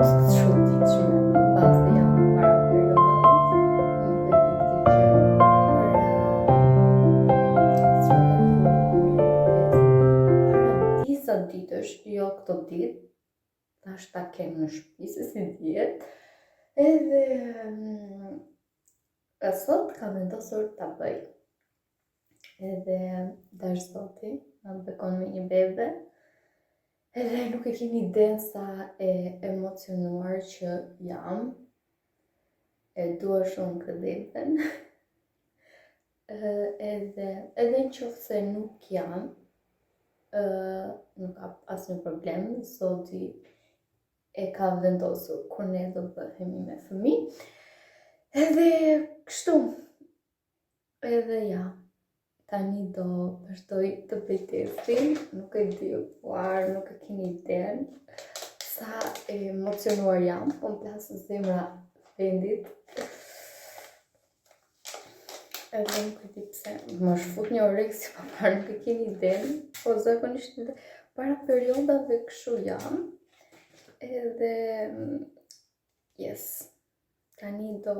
të çuditshme, mbasi jam para periudhave, nuk e di këtë gjë, para disa ditësh, jo këto ditë, tash ta kem në shtëpi se si dihet, edhe sot kam vendosur ta bëj. Edhe dash zoti, na bekon me një bebe. Edhe nuk e keni iden sa e emocionuar që jam. E dua shumë këtë beben. Edhe në qoftë se nuk jam, nuk ka asnjë problem, zoti e ka vendosur kur ne do bëhemi me fëmijë. Edhe kështu. Edhe ja. Tani do vazhdoj të bëj testin, nuk e di, nuk e keni iden sa emocionuar jam, po më plas zemra vendit. Edhe nuk e di pse, më shfut një oreksi pa parë, nuk e keni iden, po zakonisht para periudhave kështu jam. Edhe yes, tani do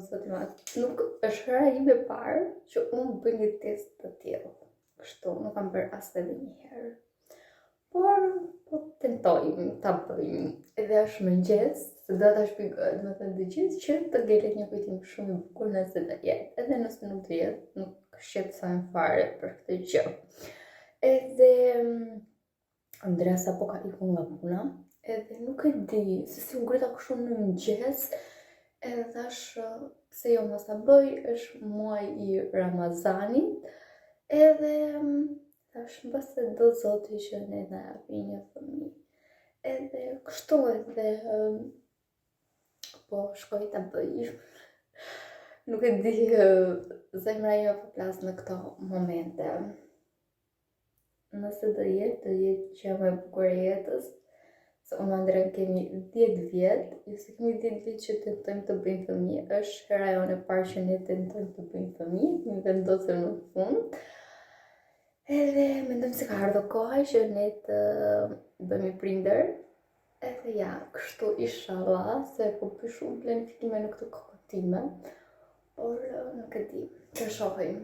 zoti ma, nuk është hera ime e parë që unë bëj një test të tillë. Kështu, nuk kam bërë as edhe një herë. Por po tentojmë ta bëjmë. Edhe është mëngjes, se do ta shpjegoj, do të thënë të gjithë që të ngelet një kujtim shumë i bukur nëse do jetë. Edhe nëse nuk do jetë, nuk shqetësohem fare për këtë gjë. Edhe Andrea sapo ka ikur nga puna, edhe nuk e di, se si u ngrita kështu në mëngjes. Edhe thash, pse jo mos ta bëj, është muaj i Ramazanit, edhe thash, mbase do zoti që ne na japi një fëmijë. Edhe kështu edhe po shkoj ta bëj. Nuk e di, zemra ime po plas në këto momente. Nëse do jetë që më e bukur e jetës. Se unë Andrea kemi 10 vjetë, se kemi 10 vjetë që tentojmë të bëjmë fëmijë, është hera jonë e parë që ne tentojmë të bëjmë fëmijë, kemi vendosur në fund. Edhe mendojmë se ka ardhur koha që ne të bëhemi prindër. Edhe ja, kështu inshallah, se po bëj shumë planifikime në këtë kohë time, por nuk e di, të shohim.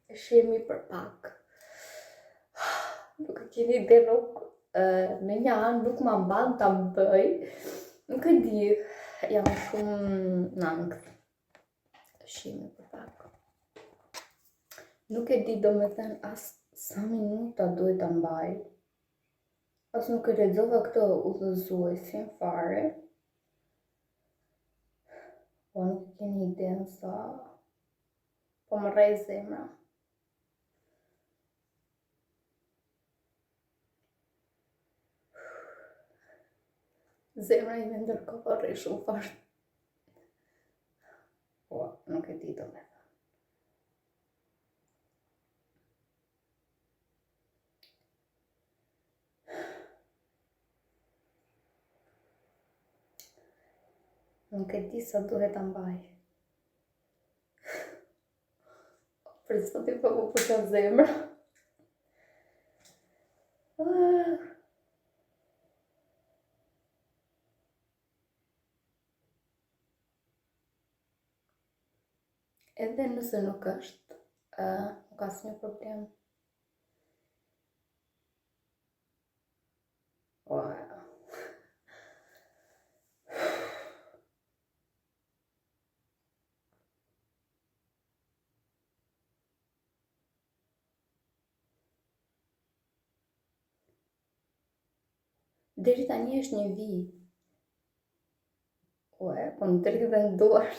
E shihemi për pak. Nuk e keni ide, nuk në një anë nuk ma mban ta bëj, nuk e di, jam shumë në ankth. Shihemi për pak. Nuk e di do me thënë as sa minuta duhet ta mbaj. As nuk e lexova këtë udhëzuesin fare. Po nuk e keni iden sa po më rrej zemra. Zemra ime ndërkohë po rrej shumë fort. Po, nuk e di do me thënë. Nuk e di sa duhet ta mbaj. Për zotin po më pusha zemra. Edhe nëse nuk është, nuk ka asnjë problem. Deri tani është një vit. Po më deri dhe në duar.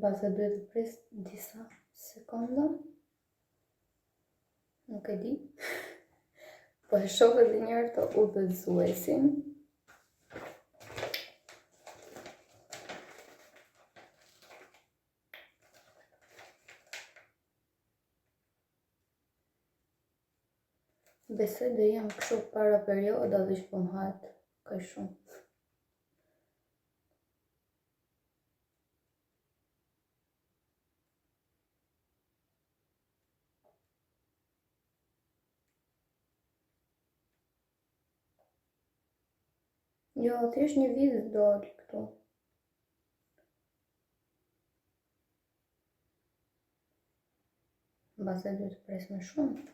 Base duhet të pres disa sekonda. Nuk e di. Po e shoh edhe një herë të udhëzuesin. Besoj dhe jam kështu para periodave që po m'hat kaq shumë. Jo, thjesht një vit doli këtu. Mbase duhet të pres më shumë.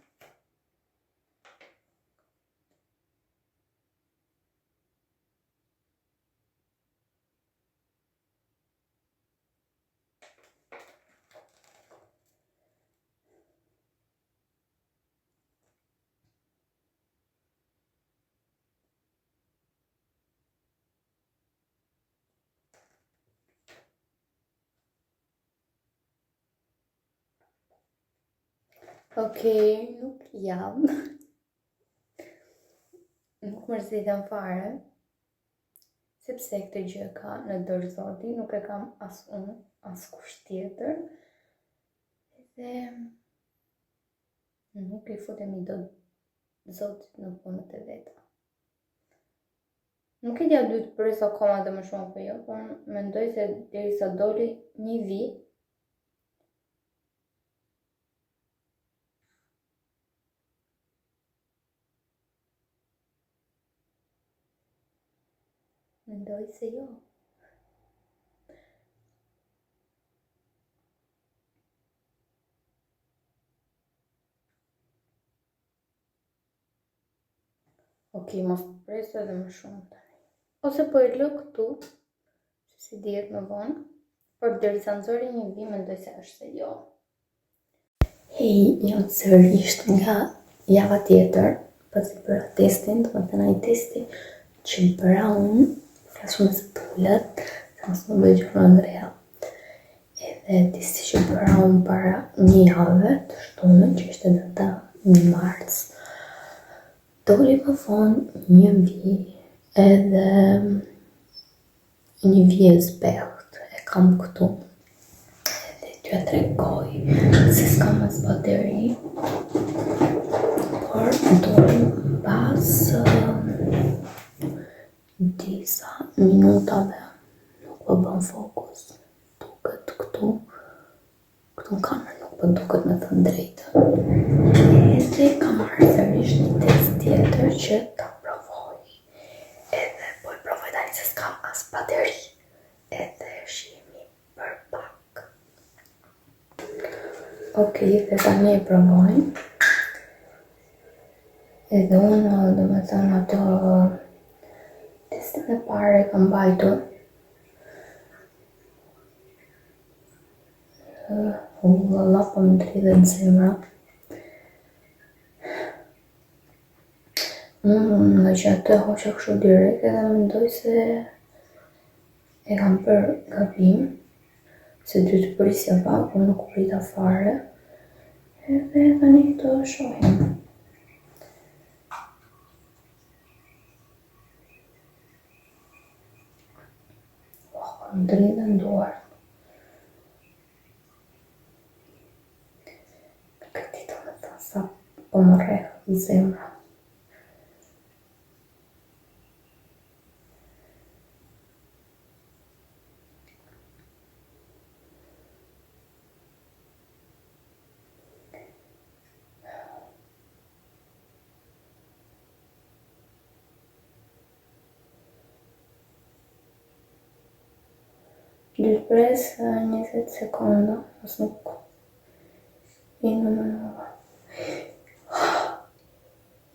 Okej, nuk jam. Nuk mërzitem fare. Sepse këtë gjë ka në dorë Zoti, nuk e kam as unë, as kusht tjetër. Dhe nuk i futemi dot Zotit në punët e veta. Nuk e di a duhet të pres akoma dhe më shumë apo jo, por mendoj se derisa doli një vit, mendoj se jo. Okej, mos preso edhe më shumë tani. Ose po e lë këtu, që si dihet më vonë, por derisa nxori një vit mendoj se është se jo. Hej, jam sërish nga java tjetër, pasi bëra testin, do të thënë ai testi që bëra unë, ka shumë se pullet, se mos më bëj gjë Andrea. Edhe testi që bëra unë para një jave të shtunën, që ishte data 1 mars, doli më vonë një vit edhe një vit e zbehut, e kam këtu. Edhe t'ja tregoj se s'kam as bateri, por doli pas disa minutave, nuk po bën fokus, duket këtu në kamerë nuk po duket me thënë drejtën. Edhe kam marrë sërish një test tjetër që ta provoj. Edhe po e provoj tani se s'kam as bateri. Edhe shihemi për pak. Okej, dhe tani e provoj. Edhe unë, do me thënë ato testin e parë e kam bajtur. Valla po më dridhen zemra. Nga që atë hoqa kështu direkt edhe mendoj se e kam bërë gabim, se dy të prisja pa, po nuk prita fare. Edhe tani të shohim. Më dridhen duart. Këti të me thënë sa po më rreh zemra. Dy pres 20 sekonda, mos nuk vinë më nëva.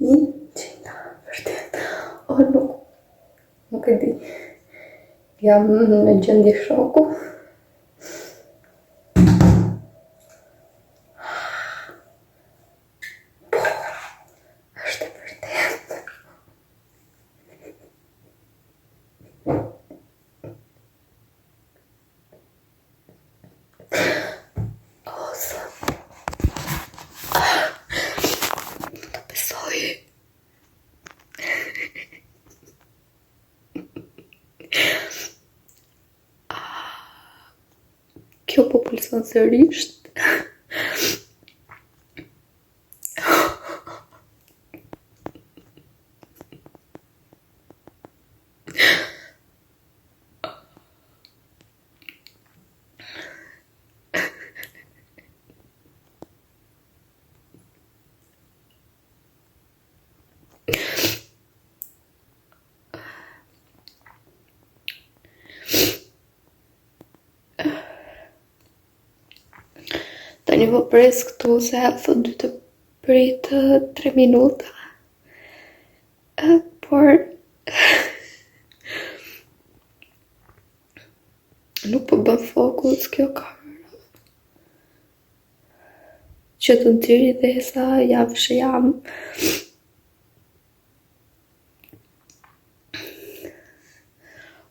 I qita, vërtet. O, nuk e di. Jam në gjendje shoku. Po, është e vërtet. Kjo po pulson sërish. një vëpres këtu se thot dy të pritë 3 minuta. Por nuk po bën fokus kjo kamera. Që të nxirri dhe sa javësh jam.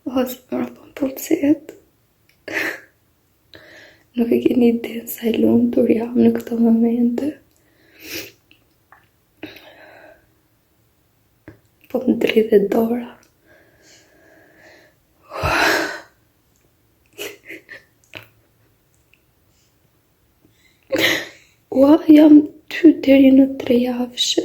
O, se mëra po më pulset. Nuk e keni ide sa i lumtur jam në këto momente. Po më dridhe dora. Ua, jam 2 deri në 3 javëshe.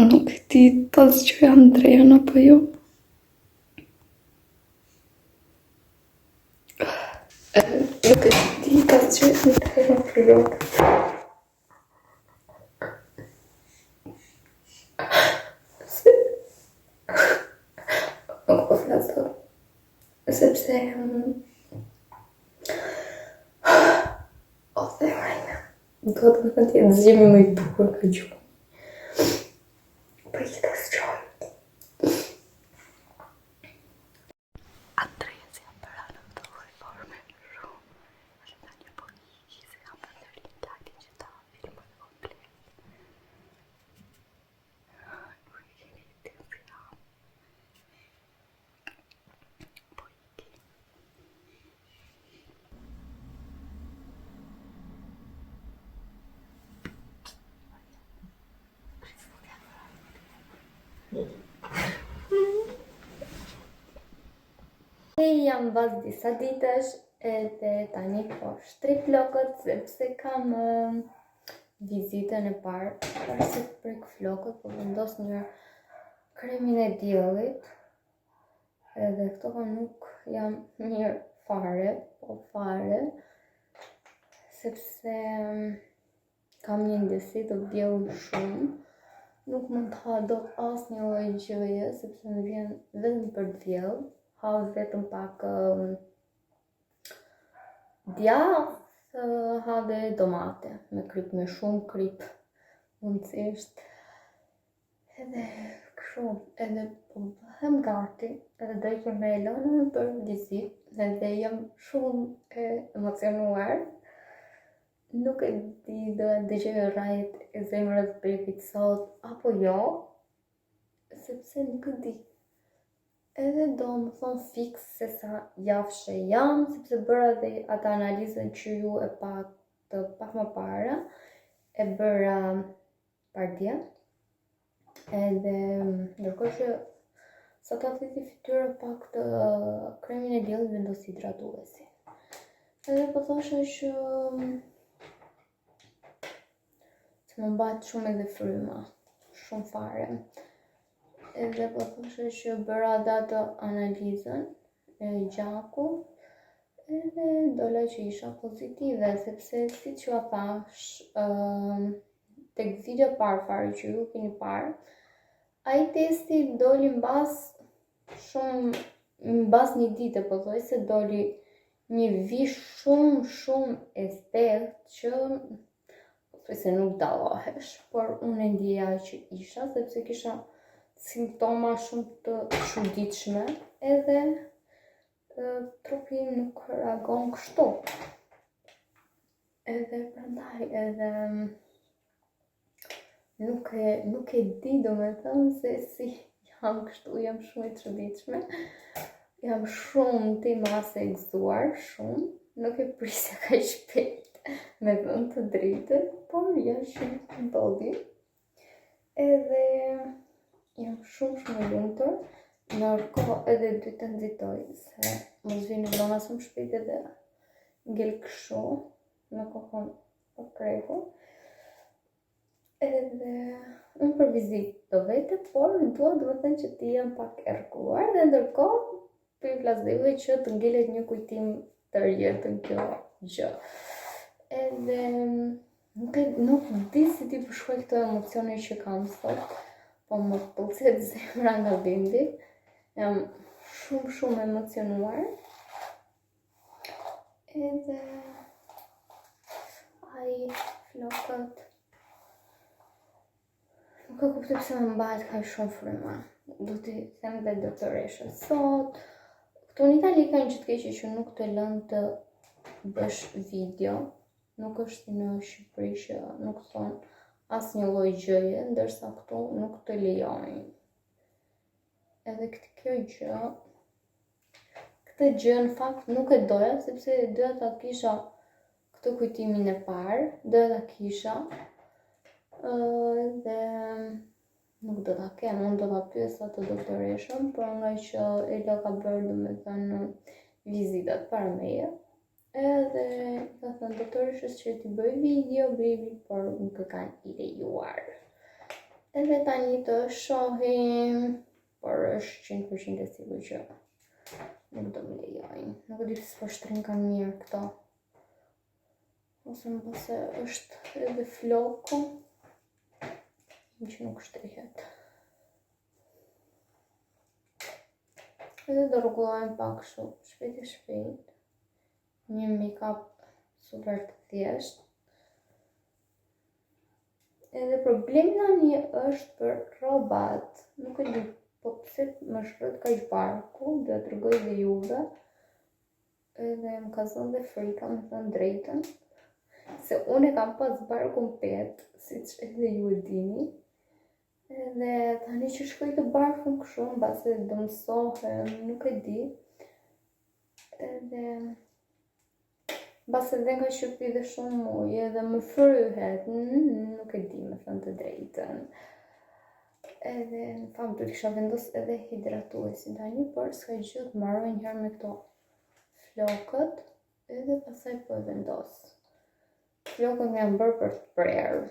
Nuk e di pas që jam drejën apo jo. Nuk e di pas që jam drejën apo jo. Nuk po flasë, sepse o dhe rajna. Do të më të jetë zgjimi më i bukur ka gjuhë. Për që të sëqojt. Andreja si jam përra në të forme shumë. Është nga një po iki se jam për të rinjtati që ta filmën komplet. Nuk e keni të si jam. Po iki. Jam bas disa ditësh edhe tani po shtri flokët sepse kam vizitën e parë. Parë se prek flokët po vendos një kremin e diellit. Edhe këto nuk jam mirë fare, po fare. Sepse kam një ndjesi të bjellë shumë. Nuk mund të ha dot asnjë lloj gjëje sepse më vjen vetëm për të vjellë. Ha vetëm pak djath, ha dhe domate me kryp, me shumë kryp mundësisht. Edhe kështu, edhe po bëhem gati, edhe do ikim me Elonën për vizitë, edhe jam shumë emocionuar. Nuk e di do e dëgjoj rrajt e zemrës bebit sot apo jo, sepse nuk e di. Edhe do më thonë fix se sa javëshe jam, sepse bëra dhe atë analizën që ju e pak më para, e bëra pardje. Edhe ndërkohë që sa ta thiti fytyrë pak të kremin e diellit vendos hidratuesi. Edhe po thosha që më mbat shumë edhe fryma, shumë fare. Edhe po thosha që bëra datë analizën e gjaku edhe dola që isha pozitive, sepse si që a thash tek video parë fare që ju keni parë, ai testi doli mbas një dite, po thoj se doli një vish shumë e thellë që se nuk dallohesh, por unë e ndjeja që isha, sepse kisha simptoma shumë të çuditshme, edhe trupi nuk reagon kështu. Edhe prandaj, edhe nuk e di domethënë se si jam kështu, jam shumë e çuditshme. Jam shumë ti mase e gëzuar, shumë. Nuk e prisja kaq shpejt, me thënë të drejtën, por ja që ndodhi. Edhe jam shumë e lumtur, ndërkohë edhe dy të nxitoj, se mos vini Elona shumë shpejt edhe ngel kështu, në kohën po preku. Edhe unë për vizitë do vete, por dua domethënë që ti jam pak e rrekuar, dhe ndërkohë po i vlasdeve që të ngelet një kujtim të rjetën kjo gjë. Edhe nuk di si ti përshkruaj këto emocione që kam sot, po më pëlqet zemra nga vendi. Jam shumë emocionuar. Edhe ai flokët nuk e kuptoj pse më mbahet kaq shumë fryma. Do t'i them dhe doktoreshës sot. Këtu në Itali kanë që të keqe që nuk të lënë të bësh video. Nuk është si në Shqipëri që nuk thonë asnjë lloj gjëje, ndërsa këtu nuk të lejojnë. Edhe këtë gjë në fakt nuk e doja, sepse doja ta kisha këtë kujtimin e parë, doja ta kisha, dhe nuk do ta kem, unë do ta pyes atë doktoreshën, por nga që Ela ka bërë domethënë vizitat para meje, edhe ka thënë doktoreshës që ti bëj video, por nuk e kanë i lejuar. Edhe tani të shohim, por është 100% e sigurt që nuk do më lejojnë. Nuk e di pse po shtrin kanë mirë këto. Ose më pëse është edhe floku që nuk shtrihet. Edhe do rregullojmë pak kështu, shpejt. Një make-up super të thjeshtë. Edhe problemi tani është për rrobat. Nuk e di po pse më shkruhet kaq barku, do t'ju tregoj dhe juve. Edhe më ka zënë dhe frika, më thënë drejtën, se unë e kam pas barkun 5, siç edhe ju e dini. Edhe tani që shkoj të barkun kështu, mbase do mësohem, nuk e di. Edhe mbase dhe nga Shqipëri dhe shumë ujë, edhe më fryhet, nuk e di me thënë të drejtën. Edhe në fakt do të kisha vendos edhe hidratuesin tani, por s'ka gjë, të mbaroj një herë me këto flokët, edhe pastaj po e vendos. Flokët më janë bërë për të prerë,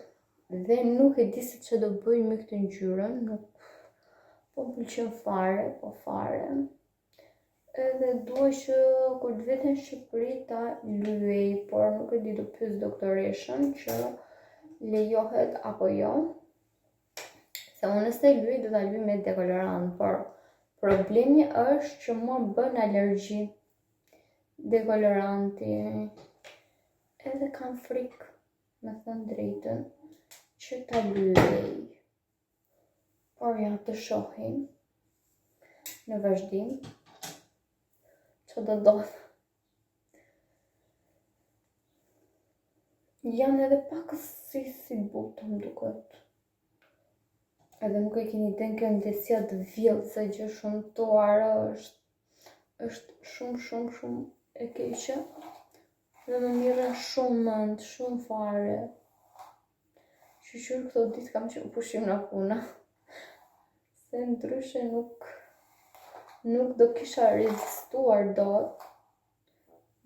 dhe nuk e di se që do bëj me këtë ngjyrën, nuk po pëlqen fare. Edhe dua që kur të vete në Shqipëri ta lyej, por nuk e di, do pyes doktoreshën që lejohet apo jo. Se unë nëse lyej do ta lyej me dekolorant, por problemi është që mua bën alergji dekoloranti. Edhe kam frikë, me thënë drejtën, që ta lyej. Por ja, të shohim në vazhdim që do ndodh. Janë edhe pak si butë më duket. Edhe nuk e keni iden kjo ndjesia të vjellë, se gjë shumë tuara është shumë e keqe. Dhe më mirën shumë mend, shumë fare. Qyqyr këto ditë kam qenë pushim nga puna. Se ndryshe nuk do kisha rezistuar dot.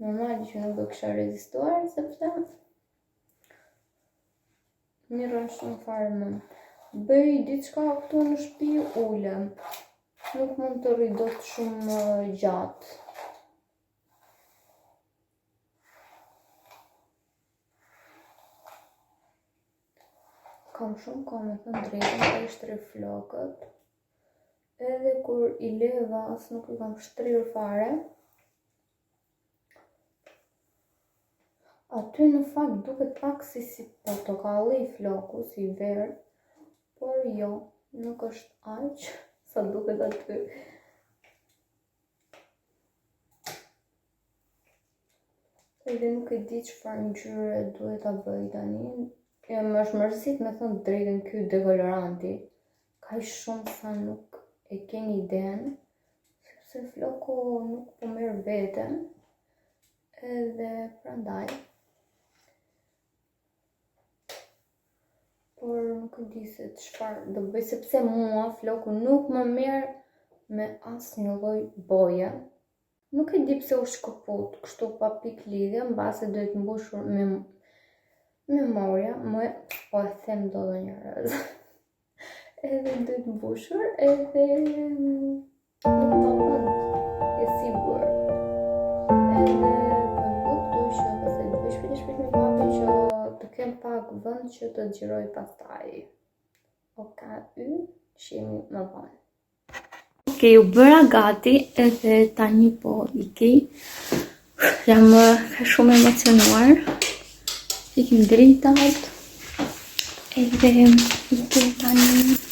Normali që nuk do kisha rezistuar, sepse mirën shumë fare më. Bëj diçka këtu në shtëpi, ulem. Nuk mund të rri dot shumë gjatë. Kam shumë kohë me thënë drejtën të shtrirë flokët. Edhe kur i leva as nuk i kam shtrirë fare. Aty në fakt duket pak si portokalli i floku, si verdh, por jo, nuk është aq sa duket aty. Edhe nuk e di çfarë ngjyre duhet ta bëj tani. Më është mërzit me thënë drejtën ky dekoloranti. Kaq shumë sa nuk e keni iden, sepse floku nuk po merr veten. Edhe prandaj. Por nuk e di se çfarë do bëj, sepse mua floku nuk më merr me asnjë lloj boje. Nuk e di pse u shkëput kështu pa pikë lidhje, mbase duhet mbushur me memoria, po e them do një herë. Edhe duhet mbushur, edhe nuk do vend, e sigur. Edhe po këtu që pastaj do bëj shpejt me kape që të kem pak vend që të xhiroj pastaj. O ka shihemi më vonë. Ok, u bëra gati edhe tani po ikej. Jam shumë emocionuar. Ikim dritat edhe ikej tani.